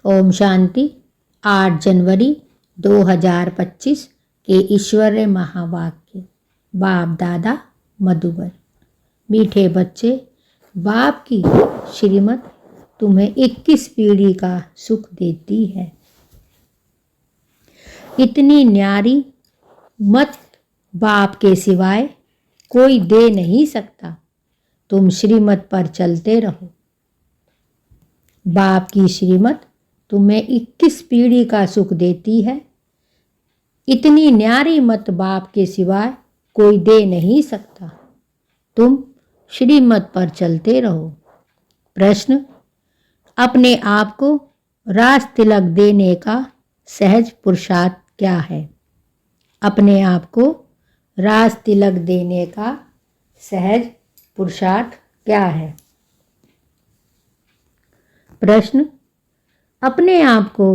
ओम शांति। 8 जनवरी 2025 के ईश्वरीय महावाक्य। बाप दादा मधुबन। मीठे बच्चे, बाप की श्रीमत तुम्हें 21 पीढ़ी का सुख देती है। इतनी न्यारी मत बाप के सिवाय कोई दे नहीं सकता। तुम श्रीमत पर चलते रहो। बाप की श्रीमत तुम्हें 21 पीढ़ी का सुख देती है। इतनी न्यारी मत बाप के सिवाय कोई दे नहीं सकता। तुम श्रीमत पर चलते रहो। प्रश्न: अपने आप को राज तिलक देने का सहज पुरुषार्थ क्या है? अपने आप को राज तिलक देने का सहज पुरुषार्थ क्या है? प्रश्न: अपने आप को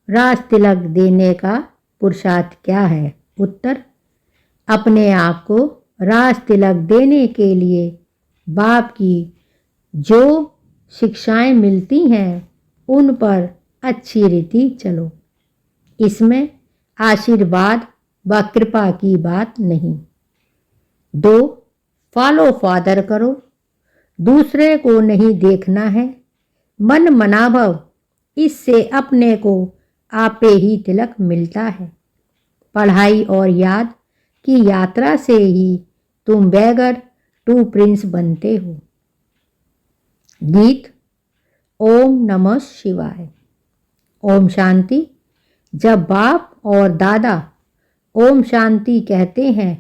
राज तिलक देने का पुरुषार्थ क्या है? उत्तर: अपने आप को राज तिलक देने के लिए बाप की जो शिक्षाएं मिलती हैं उन पर अच्छी रीति चलो। इसमें आशीर्वाद व कृपा की बात नहीं। 2. फॉलो फादर करो। दूसरे को नहीं देखना है। मन मनाभव, इससे अपने को आपे ही तिलक मिलता है। पढ़ाई और याद की यात्रा से ही तुम बैगर टू प्रिंस बनते हो। गीत। ओम नमः शिवाय। ओम शांति। जब बाप और दादा ओम शांति कहते हैं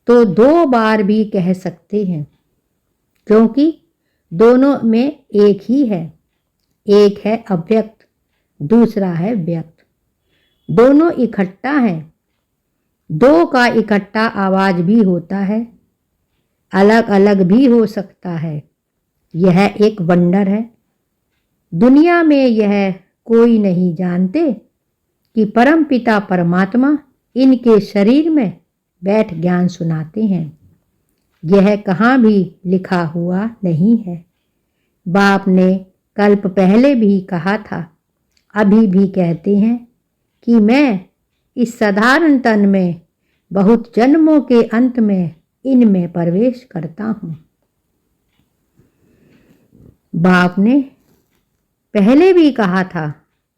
तो 2 बार भी कह सकते हैं, क्योंकि दोनों में एक ही है। एक है अव्यक्त, दूसरा है व्यक्त। दोनों इकट्ठा हैं। 2 का इकट्ठा आवाज भी होता है, अलग अलग भी हो सकता है। यह एक वंडर है। दुनिया में यह कोई नहीं जानते कि परमपिता परमात्मा इनके शरीर में बैठ ज्ञान सुनाते हैं। यह कहाँ भी लिखा हुआ नहीं है। बाप ने कल्प पहले भी कहा था, अभी भी कहते हैं कि मैं इस साधारण तन में बहुत जन्मों के अंत में इनमें प्रवेश करता हूँ। बाप ने पहले भी कहा था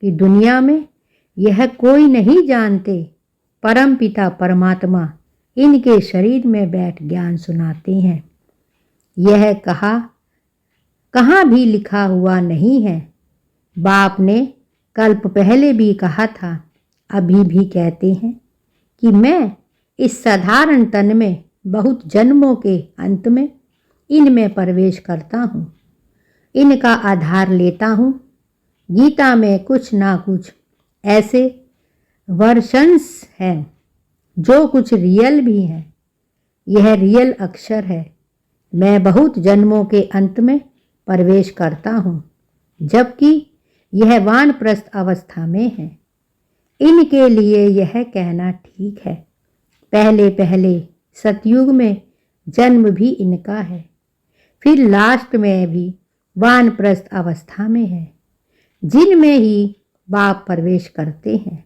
कि दुनिया में यह कोई नहीं जानते, परमपिता परमात्मा इनके शरीर में बैठ ज्ञान सुनाते हैं। यह कहाँ भी लिखा हुआ नहीं है। बाप ने कल्प पहले भी कहा था, अभी भी कहते हैं कि मैं इस साधारण तन में बहुत जन्मों के अंत में इनमें प्रवेश करता हूँ, इनका आधार लेता हूँ। गीता में कुछ ना कुछ ऐसे वर्शंस हैं जो कुछ रियल भी हैं। यह रियल अक्षर है। मैं बहुत जन्मों के अंत में प्रवेश करता हूँ, जबकि यह वानप्रस्थ अवस्था में है। इनके लिए यह कहना ठीक है। पहले पहले सतयुग में जन्म भी इनका है, फिर लास्ट में भी वानप्रस्थ अवस्था में है, जिनमें ही बाप प्रवेश करते हैं।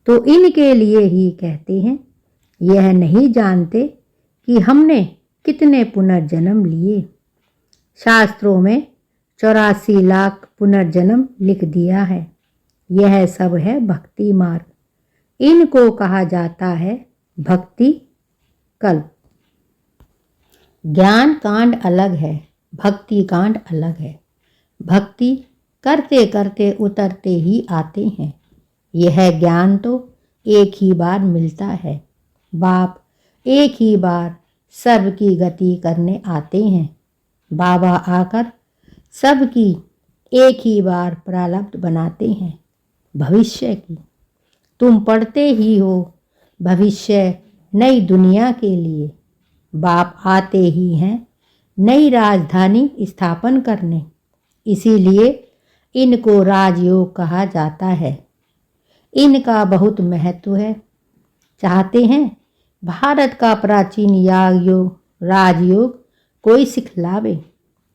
तो इनके लिए ही कहते हैं, यह नहीं जानते कि हमने कितने पुनर्जन्म लिए। शास्त्रों में 84 लाख पुनर्जन्म लिख दिया है। यह सब है भक्ति मार्ग। इनको कहा जाता है भक्ति कल्प। ज्ञान कांड अलग है, भक्ति कांड अलग है। भक्ति करते करते उतरते ही आते हैं। यह ज्ञान तो एक ही बार मिलता है। बाप एक ही बार सबकी गति करने आते हैं। बाबा आकर सबकी एक ही बार प्रारब्ध बनाते हैं भविष्य की। तुम पढ़ते ही हो भविष्य नई दुनिया के लिए। बाप आते ही हैं नई राजधानी स्थापन करने, इसीलिए इनको राजयोग कहा जाता है। इनका बहुत महत्व है। चाहते हैं भारत का प्राचीन याग योग, राजयोग कोई सिखलावे,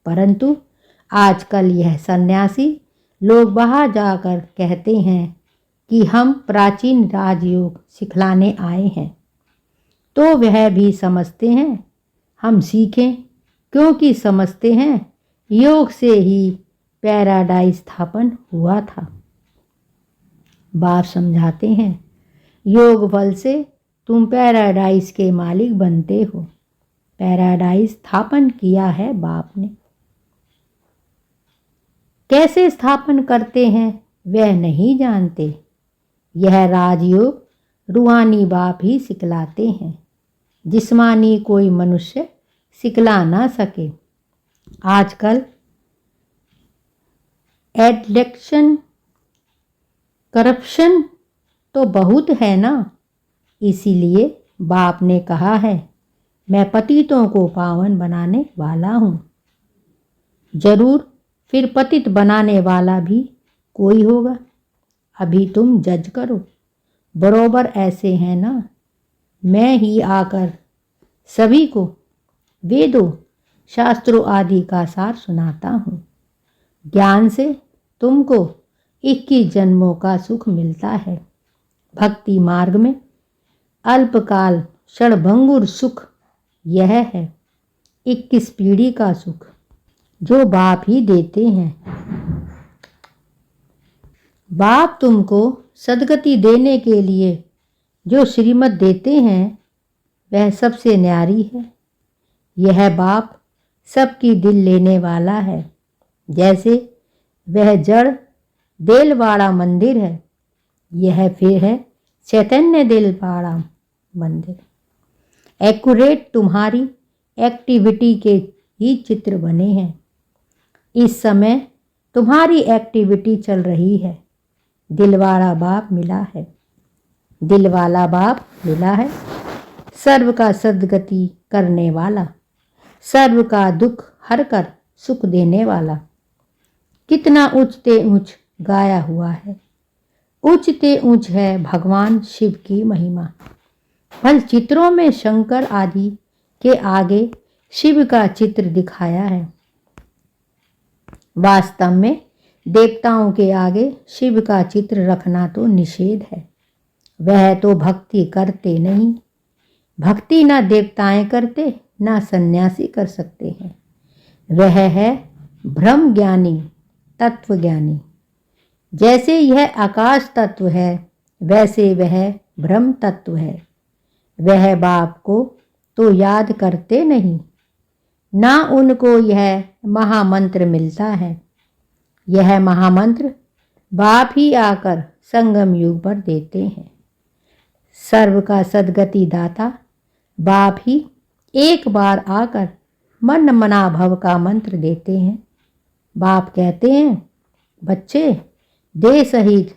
परंतु आजकल यह सन्यासी लोग बाहर जाकर कहते हैं कि हम प्राचीन राजयोग सिखलाने आए हैं, तो वह भी समझते हैं हम सीखें, क्योंकि समझते हैं योग से ही पैराडाइज स्थापन हुआ था। बाप समझाते हैं योग बल से तुम पैराडाइज के मालिक बनते हो। पैराडाइज स्थापन किया है बाप ने। कैसे स्थापन करते हैं वह नहीं जानते। यह राजयोग रूहानी बाप ही सिखलाते हैं, जिस्मानी कोई मनुष्य सिखला ना सके। आजकल एडिक्शन, करप्शन तो बहुत है ना, इसीलिए बाप ने कहा है मैं पतितों को पावन बनाने वाला हूँ। जरूर फिर पतित बनाने वाला भी कोई होगा। अभी तुम जज करो, बरोबर ऐसे हैं ना। मैं ही आकर सभी को वेदों, शास्त्रों आदि का सार सुनाता हूँ। ज्ञान से तुमको 21 जन्मों का सुख मिलता है। भक्ति मार्ग में अल्पकाल क्षणभंगुर सुख यह है 21 पीढ़ी का सुख जो बाप ही देते हैं। बाप तुमको सदगति देने के लिए जो श्रीमत देते हैं वह सबसे न्यारी है। यह बाप सबकी दिल लेने वाला है। जैसे वह जड़ देलवाड़ा मंदिर है, यह फिर है चैतन्य देलवाड़ा मंदिर। एक्यूरेट तुम्हारी एक्टिविटी के ही चित्र बने हैं। इस समय तुम्हारी एक्टिविटी चल रही है। दिलवाड़ा बाप मिला है, दिलवाला बाप मिला है। सर्व का सद्गति करने वाला, सर्व का दुख हर कर सुख देने वाला। कितना ऊंचते ऊंच गाया हुआ है। ऊंचते ऊंच है भगवान शिव की महिमा। फल चित्रों में शंकर आदि के आगे शिव का चित्र दिखाया है। वास्तव में देवताओं के आगे शिव का चित्र रखना तो निषेध है। वह तो भक्ति करते नहीं। भक्ति ना देवताएं करते, ना सन्यासी कर सकते हैं। वह है ब्रह्म ज्ञानी, तत्व ज्ञानी। जैसे यह आकाश तत्व है, वैसे वह ब्रह्म तत्व है। वह बाप को तो याद करते नहीं, ना उनको यह महामंत्र मिलता है। यह महामंत्र बाप ही आकर संगम युग पर देते हैं। सर्व का सद्गति दाता बाप ही एक बार आकर मन मना भव का मंत्र देते हैं। बाप कहते हैं बच्चे, देह सहित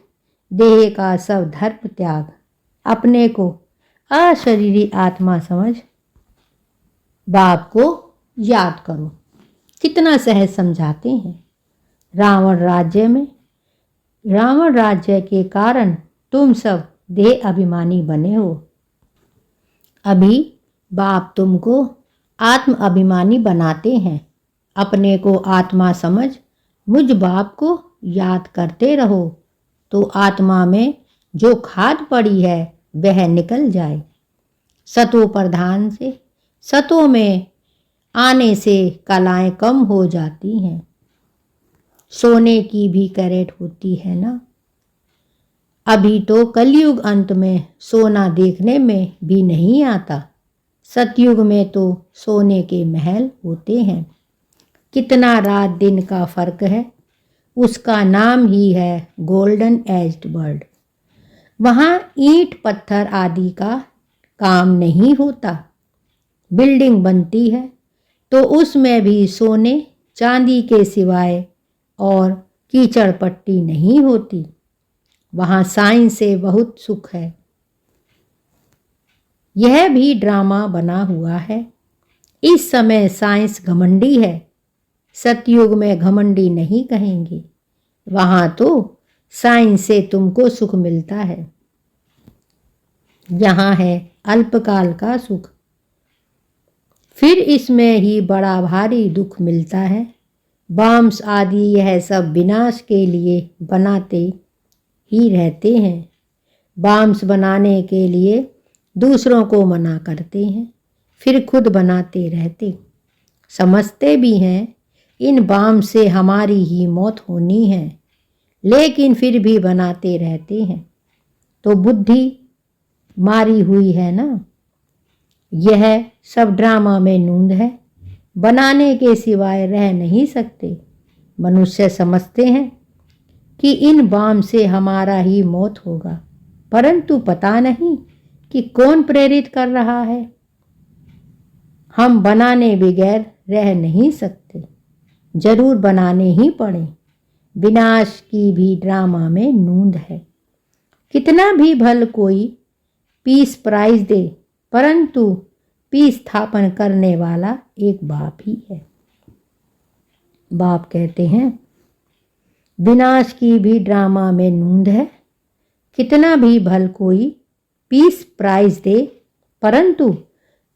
देह का सब धर्म त्याग, अपने को अशरीरी आत्मा समझ बाप को याद करो। कितना सहज समझाते हैं। रावण राज्य के कारण तुम सब देह अभिमानी बने हो। अभी बाप तुमको आत्म अभिमानी बनाते हैं। अपने को आत्मा समझ मुझ बाप को याद करते रहो, तो आत्मा में जो खाद पड़ी है वह निकल जाए। सतो प्रधान से सतों में आने से कलाएं कम हो जाती हैं। सोने की भी कैरेट होती है ना। अभी तो कलयुग अंत में सोना देखने में भी नहीं आता। सतयुग में तो सोने के महल होते हैं। कितना रात दिन का फर्क है। उसका नाम ही है गोल्डन एज्ड वर्ल्ड। वहाँ ईंट पत्थर आदि का काम नहीं होता। बिल्डिंग बनती है तो उसमें भी सोने चांदी के सिवाय और कीचड़ पट्टी नहीं होती। वहाँ साइंस से बहुत सुख है। यह भी ड्रामा बना हुआ है। इस समय साइंस घमंडी है। सतयुग में घमंडी नहीं कहेंगे। वहाँ तो साइंस से तुमको सुख मिलता है। यहाँ है अल्पकाल का सुख, फिर इसमें ही बड़ा भारी दुख मिलता है। बाम्स आदि यह सब विनाश के लिए बनाते ही रहते हैं। बाम्स बनाने के लिए दूसरों को मना करते हैं, फिर खुद बनाते रहते। समझते भी हैं इन बाम्स से हमारी ही मौत होनी है, लेकिन फिर भी बनाते रहते हैं। तो बुद्धि मारी हुई है ना। यह सब ड्रामा में नूंद है, बनाने के सिवाय रह नहीं सकते। मनुष्य समझते हैं कि इन बाम से हमारा ही मौत होगा, परंतु पता नहीं कि कौन प्रेरित कर रहा है। हम बनाने बगैर रह नहीं सकते, जरूर बनाने ही पड़े। विनाश की भी ड्रामा में नूंद है। कितना भी भल कोई पीस प्राइज दे, परंतु पीस स्थापन करने वाला एक बाप ही है। बाप कहते हैं विनाश की भी ड्रामा में नूंद है। कितना भी भल कोई पीस प्राइज दे, परंतु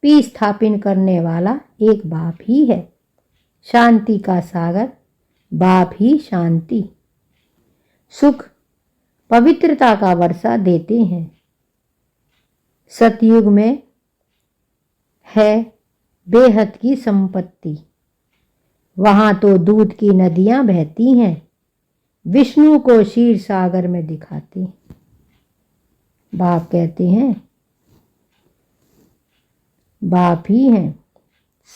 पीस स्थापित करने वाला एक बाप ही है। शांति का सागर बाप ही शांति, सुख, पवित्रता का वर्षा देते हैं। सतयुग में है बेहद की संपत्ति, वहां तो दूध की नदियां बहती हैं। विष्णु को क्षीर सागर में दिखाते हैं। बाप कहते हैं बाप ही हैं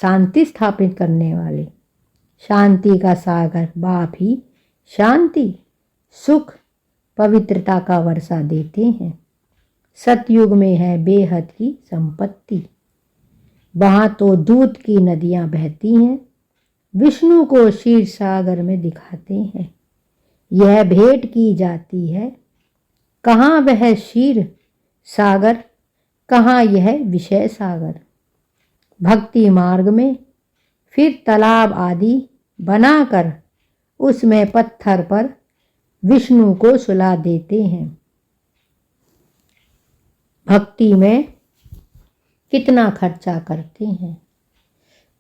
शांति स्थापित करने वाले। शांति का सागर बाप ही शांति, सुख, पवित्रता का वर्षा देते हैं। सतयुग में है बेहद की संपत्ति, वहां तो दूध की नदियां बहती हैं। विष्णु को क्षीर सागर में दिखाते हैं। यह भेंट की जाती है, कहाँ वह क्षीर सागर, कहाँ यह विषय सागर। भक्ति मार्ग में फिर तालाब आदि बनाकर उसमें पत्थर पर विष्णु को सुला देते हैं। भक्ति में कितना खर्चा करते हैं,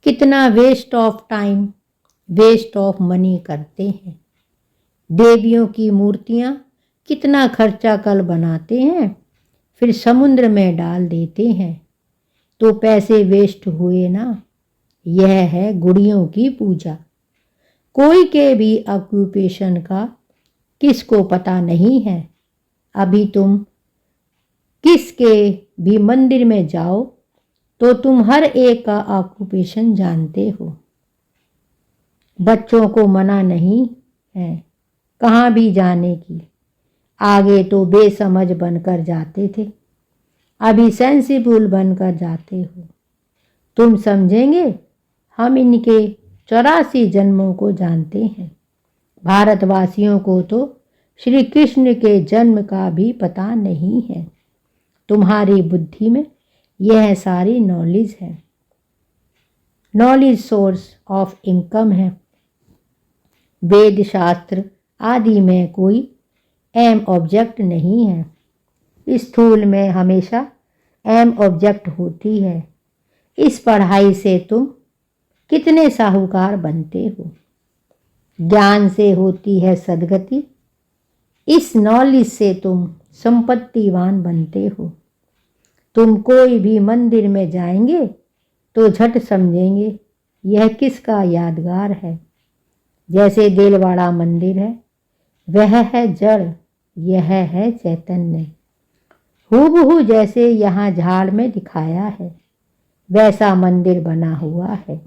कितना waste of time, waste of money करते हैं। देवियों की मूर्तियां कितना खर्चा कर बनाते हैं, फिर समुद्र में डाल देते हैं, तो पैसे वेस्ट हुए ना। यह है गुड़ियों की पूजा। कोई के भी ऑक्यूपेशन का किसको पता नहीं है। अभी तुम किसके भी मंदिर में जाओ तो तुम हर एक का ऑक्यूपेशन जानते हो। बच्चों को मना नहीं है कहाँ भी जाने की। आगे तो बेसमझ बनकर जाते थे, अभी सेंसिबल बनकर जाते हो। तुम समझेंगे हम इनके 84 जन्मों को जानते हैं। भारतवासियों को तो श्री कृष्ण के जन्म का भी पता नहीं है। तुम्हारी बुद्धि में यह सारी नॉलेज है। नॉलेज सोर्स ऑफ इनकम है। वेद शास्त्र आदि में कोई एम ऑब्जेक्ट नहीं है। स्थूल में हमेशा एम ऑब्जेक्ट होती है। इस पढ़ाई से तुम कितने साहूकार बनते हो। ज्ञान से होती है सद्गति। इस नॉलेज से तुम संपत्तिवान बनते हो। तुम कोई भी मंदिर में जाएंगे तो झट समझेंगे यह किसका यादगार है। जैसे देलवाड़ा मंदिर है, वह है जड़, यह है चैतन्य। हूबहू जैसे यहाँ झाड़ में दिखाया है, वैसा मंदिर बना हुआ है।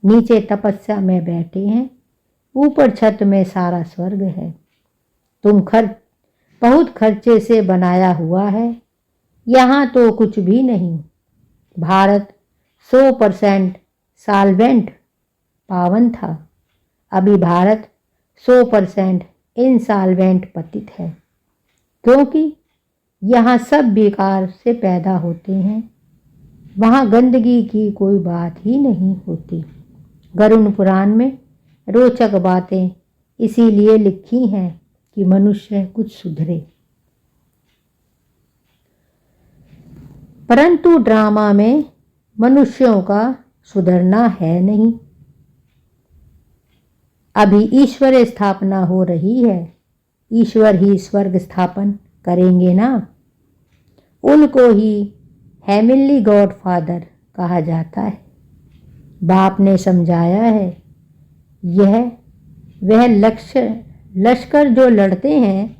नीचे तपस्या में बैठे हैं, ऊपर छत में सारा स्वर्ग है। तुम बहुत खर्चे से बनाया हुआ है, यहाँ तो कुछ भी नहीं। भारत 100% साल्वेंट पावन था, अभी भारत 100% इंसॉल्वेंट पतित है, क्योंकि यहाँ सब बेकार से पैदा होते हैं। वहाँ गंदगी की कोई बात ही नहीं होती। गरुड़ पुराण में रोचक बातें इसीलिए लिखी हैं कि मनुष्य कुछ सुधरे। परंतु ड्रामा में मनुष्यों का सुधरना है नहीं। अभी ईश्वर स्थापना हो रही है, ईश्वर ही स्वर्ग स्थापन करेंगे ना। उनको ही हेवनली गॉड फादर कहा जाता है। बाप ने समझाया है, यह वह लश्कर जो लड़ते हैं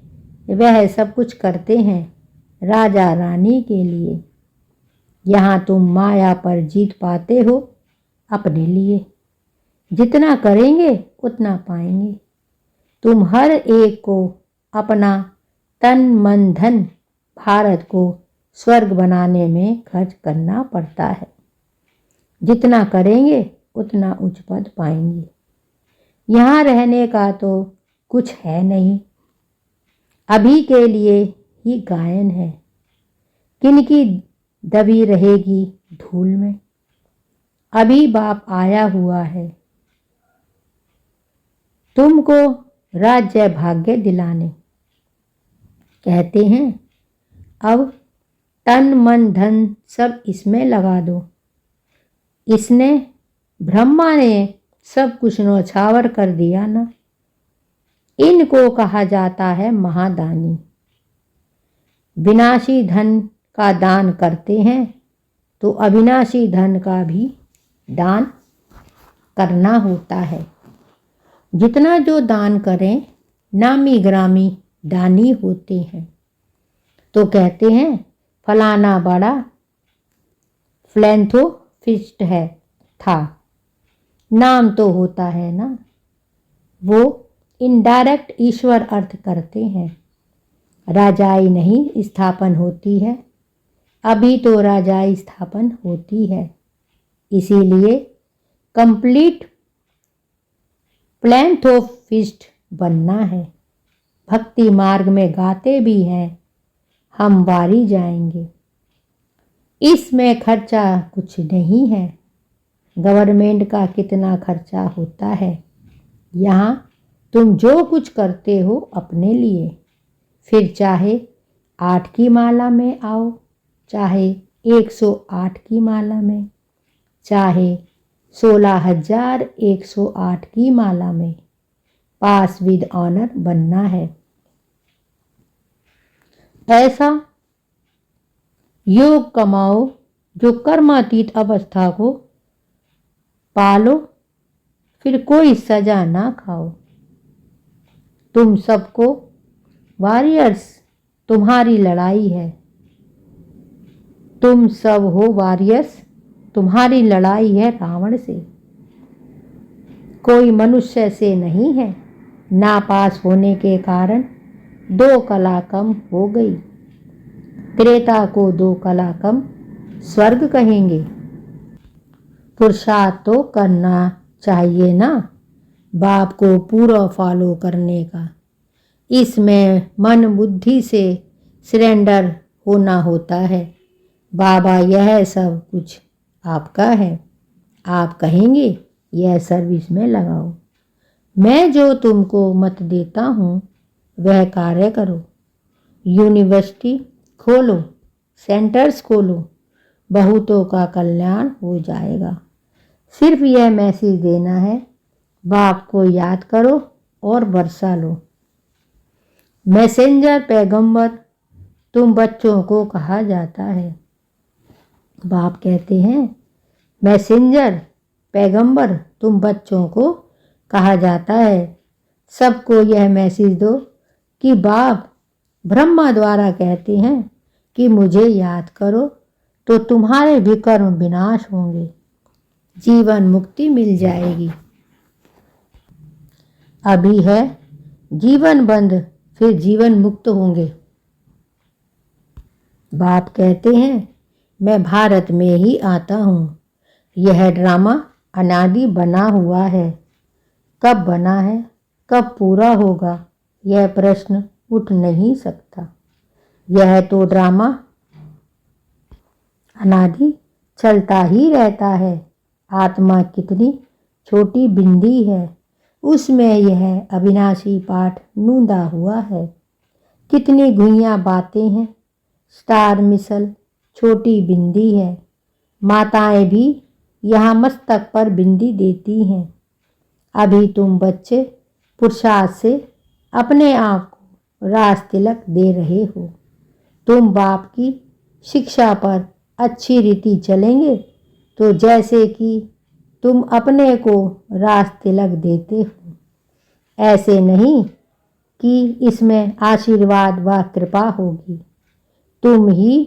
वह सब कुछ करते हैं राजा रानी के लिए। यहाँ तुम माया पर जीत पाते हो अपने लिए। जितना करेंगे उतना पाएंगे। तुम हर एक को अपना तन मन धन भारत को स्वर्ग बनाने में खर्च करना पड़ता है। जितना करेंगे उतना उच्च पद पाएंगे। यहाँ रहने का तो कुछ है नहीं, अभी के लिए ही गायन है। किनकी दबी रहेगी धूल में, अभी बाप आया हुआ है तुमको राज्य भाग्य दिलाने। कहते हैं अब तन मन धन सब इसमें लगा दो। इसने ब्रह्मा ने सब कुछ नौछावर कर दिया ना। इनको कहा जाता है महादानी। विनाशी धन का दान करते हैं तो अविनाशी धन का भी दान करना होता है। जितना जो दान करें नामी ग्रामी दानी होते हैं। तो कहते हैं फलाना बड़ा फिलैंथ्रोपिस्ट है था, नाम तो होता है ना। वो इनडायरेक्ट ईश्वर अर्थ करते हैं। राजाई नहीं स्थापन होती है, अभी तो राजाई स्थापन होती है। इसीलिए कंप्लीट फिलैंथ्रोपिस्ट बनना है। भक्ति मार्ग में गाते भी हैं हम वारी जाएंगे। इसमें खर्चा कुछ नहीं है। गवर्नमेंट का कितना खर्चा होता है। यहाँ तुम जो कुछ करते हो अपने लिए, फिर चाहे 8 की माला में आओ, चाहे 108 की माला में, चाहे 16,108 की माला में, पास विद ऑनर बनना है। ऐसा योग कमाओ जो कर्मातीत अवस्था को पालो, फिर कोई सजा ना खाओ। तुम सबको वॉरियर्स, तुम्हारी लड़ाई है। तुम सब हो वॉरियर्स, तुम्हारी लड़ाई है रावण से, कोई मनुष्य से नहीं है। नापास होने के कारण 2 कला कम हो गई। त्रेता को 2 कला कम स्वर्ग कहेंगे। पुरुषार्थ तो करना चाहिए ना, बाप को पूरा फॉलो करने का। इसमें मन बुद्धि से सरेंडर होना होता है। बाबा यह सब कुछ आपका है, आप कहेंगे यह सर्विस में लगाओ। मैं जो तुमको मत देता हूँ वह कार्य करो। यूनिवर्सिटी खोलो, सेंटर्स खोलो, बहुतों का कल्याण हो जाएगा। सिर्फ यह मैसेज देना है, बाप को याद करो और बरसा लो। मैसेंजर पैगंबर तुम बच्चों को कहा जाता है। बाप कहते हैं मैसेंजर पैगंबर तुम बच्चों को कहा जाता है। सबको यह मैसेज दो कि बाप ब्रह्मा द्वारा कहते हैं कि मुझे याद करो तो तुम्हारे विकर्म विनाश होंगे, जीवन मुक्ति मिल जाएगी। अभी है जीवन बंद, फिर जीवन मुक्त होंगे। बाप कहते हैं मैं भारत में ही आता हूँ। यह ड्रामा अनादि बना हुआ है। कब बना है, कब पूरा होगा, यह प्रश्न उठ नहीं सकता। यह तो ड्रामा अनादि चलता ही रहता है। आत्मा कितनी छोटी बिंदी है, उसमें यह अविनाशी पाठ नूंदा हुआ है। कितनी घुइयाँ बातें हैं, स्टार मिसल छोटी बिंदी है। माताएं भी यहाँ मस्तक पर बिंदी देती हैं। अभी तुम बच्चे पुरुषार्थ से अपने आप को राज तिलक दे रहे हो। तुम बाप की शिक्षा पर अच्छी रीति चलेंगे तो जैसे कि तुम अपने को राज तिलक देते हो, ऐसे नहीं कि इसमें आशीर्वाद व कृपा होगी। तुम ही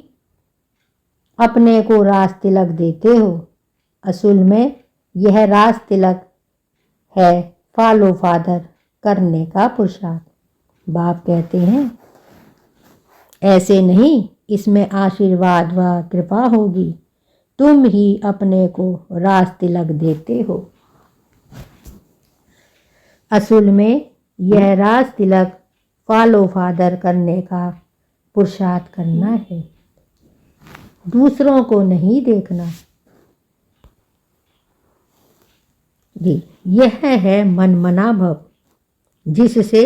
अपने को राज तिलक देते हो। असल में यह राज तिलक है फॉलो फादर करने का पुरुषार्थ। बाप कहते हैं ऐसे नहीं, इसमें आशीर्वाद व कृपा होगी। तुम ही अपने को राज तिलक देते हो। असल में यह राज तिलक फॉलो फादर करने का पुरुषार्थ करना है, दूसरों को नहीं देखना। जी, यह है मनमना भव, जिससे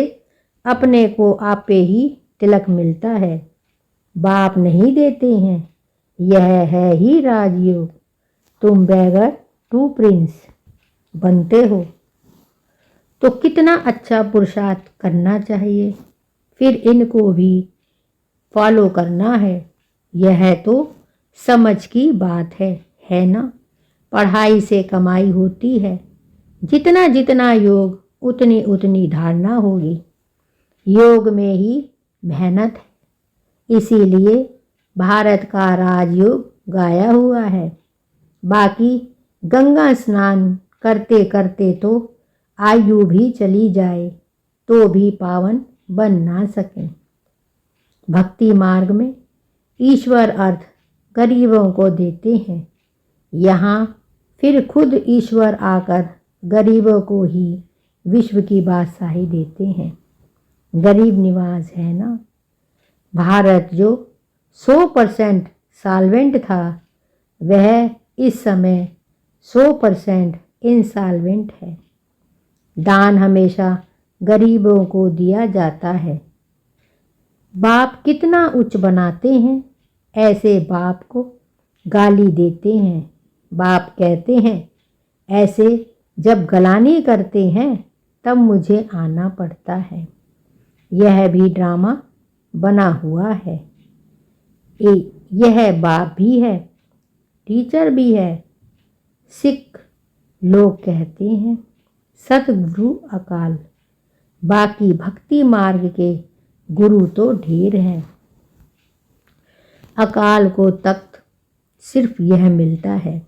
अपने को आपे ही तिलक मिलता है। बाप नहीं देते हैं, यह है ही राजयोग। तुम बैगर टू प्रिंस बनते हो तो कितना अच्छा पुरुषार्थ करना चाहिए, फिर इनको भी फॉलो करना है। यह तो समझ की बात है ना। पढ़ाई से कमाई होती है, जितना जितना योग उतनी उतनी धारणा होगी। योग में ही मेहनत है, इसीलिए भारत का राजयोग गाया हुआ है। बाकी गंगा स्नान करते करते तो आयु भी चली जाए तो भी पावन बन ना सके। भक्ति मार्ग में ईश्वर अर्थ गरीबों को देते हैं। यहाँ फिर खुद ईश्वर आकर गरीबों को ही विश्व की बादशाही देते हैं। गरीब निवास है ना। भारत जो 100% सॉल्वेंट था, वह इस समय 100% इंसॉल्वेंट है। दान हमेशा गरीबों को दिया जाता है। बाप कितना उच्च बनाते हैं, ऐसे बाप को गाली देते हैं। बाप कहते हैं ऐसे जब गलानी करते हैं तब मुझे आना पड़ता है। यह भी ड्रामा बना हुआ है। यह बाप भी है, टीचर भी है। सिख लोग कहते हैं सतगुरु अकाल, बाकी भक्ति मार्ग के गुरु तो ढेर हैं। अकाल को तख्त सिर्फ यह मिलता है।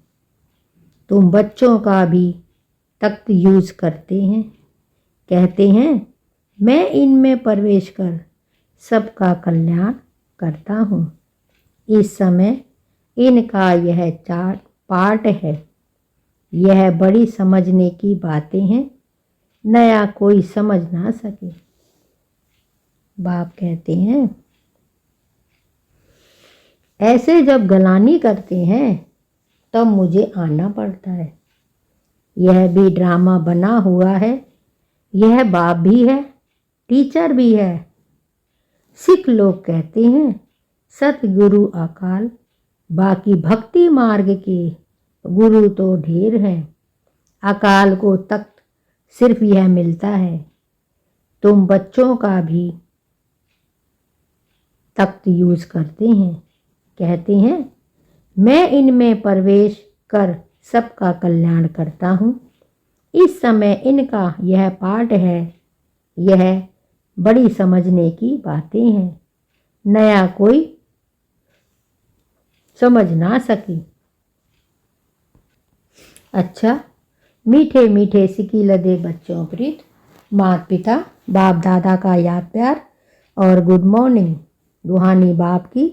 तुम बच्चों का भी तख्त यूज करते हैं, कहते हैं मैं इनमें प्रवेश कर सबका कल्याण करता हूँ। इस समय इनका यह पार्ट है। यह बड़ी समझने की बातें हैं, नया कोई समझ ना सके। बाप कहते हैं ऐसे जब गलानी करते हैं तब मुझे आना पड़ता है। यह भी ड्रामा बना हुआ है। यह बाप भी है, टीचर भी है। सिख लोग कहते हैं सतगुरु अकाल, बाकी भक्ति मार्ग के गुरु तो ढेर हैं। अकाल को तख्त सिर्फ यह मिलता है। तुम बच्चों का भी तख्त यूज करते हैं, कहते हैं मैं इनमें प्रवेश कर सबका कल्याण करता हूँ। इस समय इनका यह पार्ट है। यह बड़ी समझने की बातें हैं, नया कोई समझ ना सकी। अच्छा, मीठे मीठे सिकी लदे बच्चों प्रीत, माता पिता बाप दादा का याद प्यार और गुड मॉर्निंग। रूहानी बाप की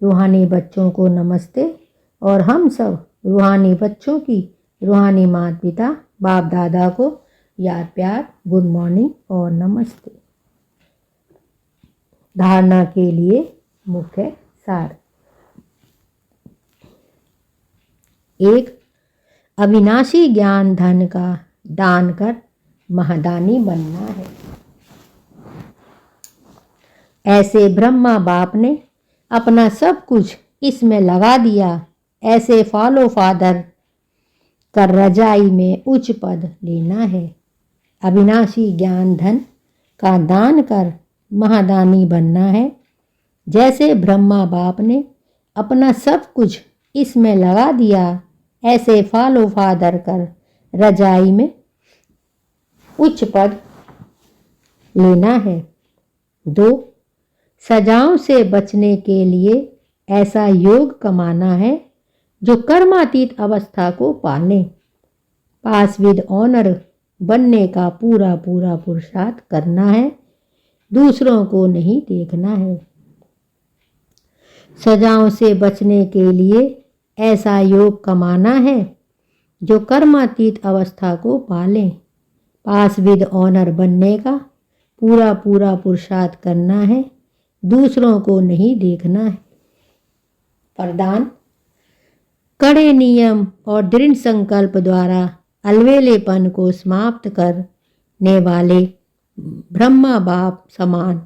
रूहानी बच्चों को नमस्ते, और हम सब रूहानी बच्चों की रूहानी माता पिता बाप दादा को याद प्यार, गुड मॉर्निंग और नमस्ते। धारणा के लिए मुख्य सार। 1. अविनाशी ज्ञान धन का दान कर महादानी बनना है। ऐसे ब्रह्मा बाप ने अपना सब कुछ इसमें लगा दिया। ऐसे फॉलो फादर कर रजाई में उच्च पद लेना है। अविनाशी ज्ञान धन का दान कर महादानी बनना है। जैसे ब्रह्मा बाप ने अपना सब कुछ इसमें लगा दिया, ऐसे फालो फादर कर रजाई में उच्च पद लेना है। 2. सजाओं से बचने के लिए ऐसा योग कमाना है जो कर्मातीत अवस्था को पाले। पास विद ऑनर बनने का पूरा पूरा पुरुषार्थ करना है, दूसरों को नहीं देखना है। सजाओं से बचने के लिए ऐसा योग कमाना है जो कर्मातीत अवस्था को पाले। पास विद ऑनर बनने का पूरा पूरा पुरुषार्थ करना है, दूसरों को नहीं देखना है। वरदान: कड़े नियम और दृढ़ संकल्प द्वारा अलवेलेपन को समाप्त करने वाले ब्रह्मा बाप समान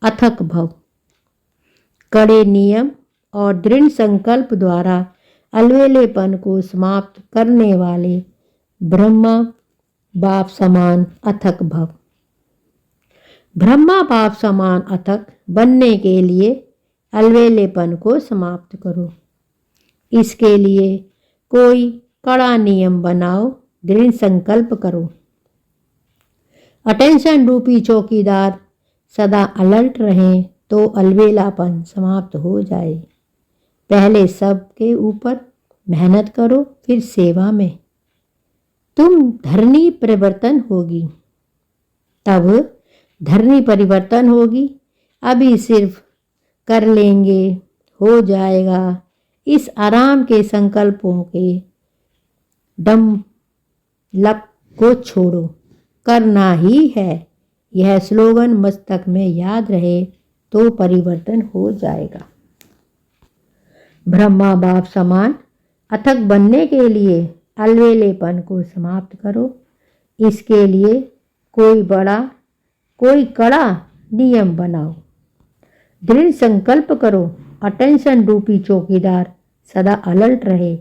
अथक भव। कड़े नियम और दृढ़ संकल्प द्वारा अलवेलेपन को समाप्त करने वाले ब्रह्मा बाप समान अथक भव। ब्रह्मा बाप समान अथक बनने के लिए अलवेलेपन को समाप्त करो। इसके लिए कोई कड़ा नियम बनाओ, दृढ़ संकल्प करो। अटेंशन रूपी चौकीदार सदा अलर्ट रहें तो अलवेलापन समाप्त हो जाए। पहले सबके ऊपर मेहनत करो, फिर सेवा में। तुम धरनी परिवर्तन होगी, तब धरनी परिवर्तन होगी। अभी सिर्फ कर लेंगे, हो जाएगा, इस आराम के संकल्पों के दम लप को छोड़ो, करना ही है। यह स्लोगन मस्तक में याद रहे तो परिवर्तन हो जाएगा। ब्रह्मा बाप समान अथक बनने के लिए अलवेलेपन को समाप्त करो। इसके लिए कोई कड़ा नियम बनाओ, दृढ़ संकल्प करो। अटेंशन रूपी चौकीदार सदा अलर्ट रहे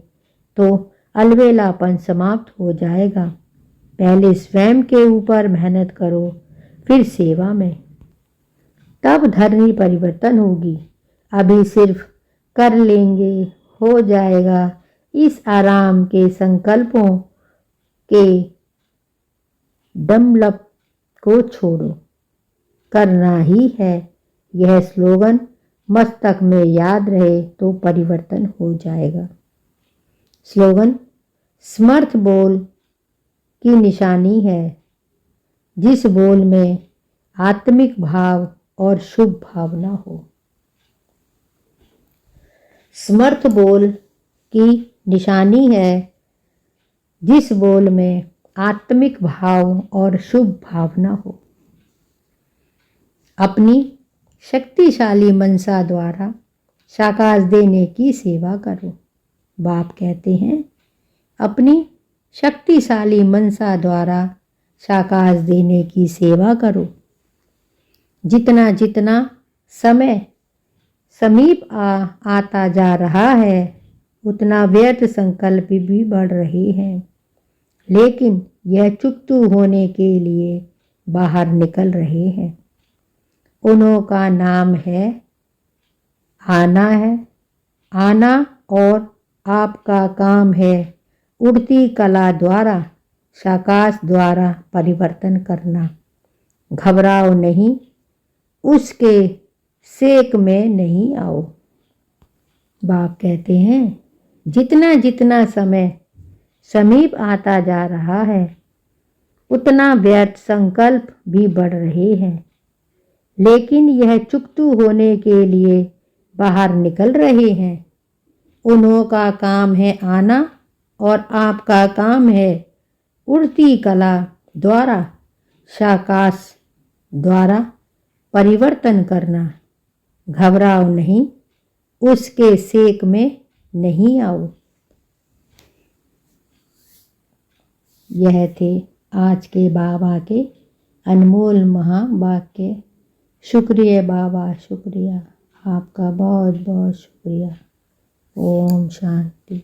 तो अलवेलापन समाप्त हो जाएगा। पहले स्वयं के ऊपर मेहनत करो, फिर सेवा में, तब धरनी परिवर्तन होगी। अभी सिर्फ कर लेंगे, हो जाएगा, इस आराम के संकल्पों के डमलप को छोड़ो, करना ही है। यह स्लोगन मस्तक में याद रहे तो परिवर्तन हो जाएगा। स्लोगन: समर्थ बोल की निशानी है, जिस बोल में आत्मिक भाव और शुभ भावना हो। समर्थ बोल की निशानी है, जिस बोल में आत्मिक भाव और शुभ भावना हो। अपनी शक्तिशाली मनसा द्वारा शाकाश देने की सेवा करो। बाप कहते हैं, अपनी शक्तिशाली मनसा द्वारा शाकाश देने की सेवा करो। जितना जितना समय समीप आता जा रहा है, उतना व्यर्थ संकल्प भी बढ़ रहे हैं, लेकिन यह चुकतू होने के लिए बाहर निकल रहे हैं। उन्हों का नाम है आना और आपका काम है उड़ती कला द्वारा शाकाश द्वारा परिवर्तन करना। घबराओ नहीं, उसके सेक में नहीं आओ। बाप कहते हैं, जितना जितना समय समीप आता जा रहा है, उतना व्यर्थ संकल्प भी बढ़ रहे हैं, लेकिन यह चुकतू होने के लिए बाहर निकल रहे हैं। उन्हों का काम है आना और आपका काम है उड़ती कला द्वारा शाकाश द्वारा परिवर्तन करना। घबराओ नहीं, उसके सेक में नहीं आओ। यह थे आज के बाबा के अनमोल महावाक्य। शुक्रिया बाबा, शुक्रिया, आपका बहुत बहुत शुक्रिया। ओम शांति।